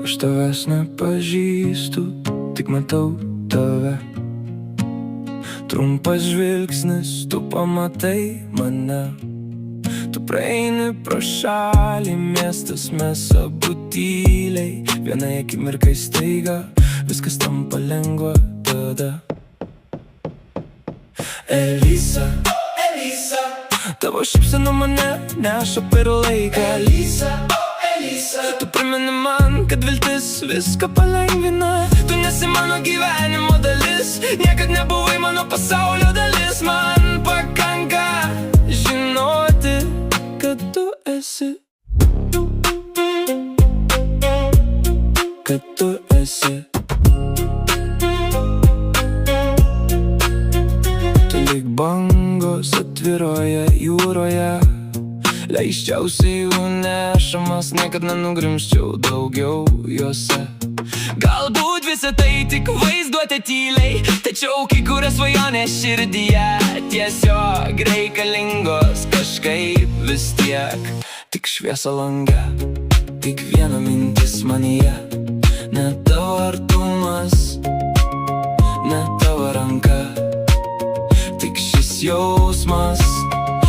Aš tavęs nepažįstu, tik matau tave. Trumpas žvilgsnis, tu pamatai mane. Tu praeini pro šalį, miestas, mes abu tyliai. Vienai akimirkai staiga, viskas tampa lengva tada. Elisa, Elisa, tavo šypsena mane neša per laiką. Elisa, Elisa, tu primeni man, kad viltis viską palengvina. Tu nesi mano gyvenimo dalis, niekad nebuvai mano pasaulio dalis. Man pakanka žinoti, kad tu esi, kad tu esi. Tu lyg bangos atviroje jūroje, leisčiausiai jų nešamas, niekad nenugrimščiau daugiau juose. Galbūt visą tai tik vaizduotė tyliai, tačiau kai kurias svajonės širdyje tiesiog reikalingos kažkaip vis tiek. Tik šviesa lange, tik viena mintis manyje. Ne tavo artumas, ne tavo ranka, tik šis jausmas.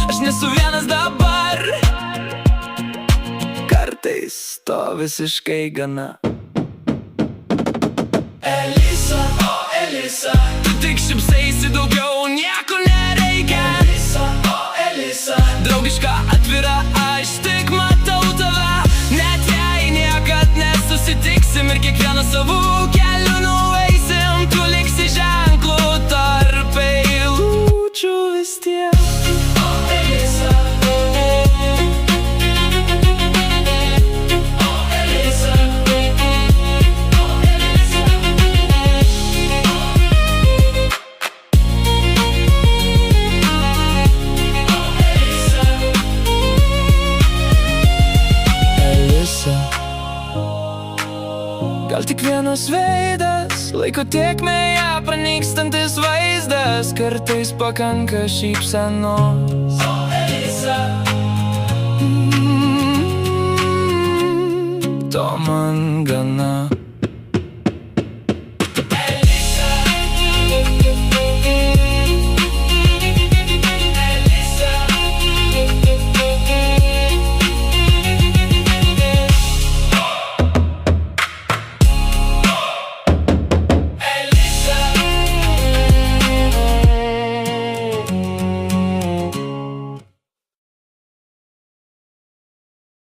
Aš nesu vienas dabar, kartais to visiškai gana. Elisa, o Elisa, tu tik šypsaisi, daugiau nieko nereikia. Elisa, o Elisa, draugiška, atvira, aš tik matau tave. Net jei niekad nesusitiksim ir kiekvieną savų kelių nueisim, tu liksi ženklų tarp eilučių vis tiek. O Elisa, gal tik vienas veidas, laiko tėkmėje pranykstantis vaizdas, kartais pakanka šypsenos. O Elisa, to man gana.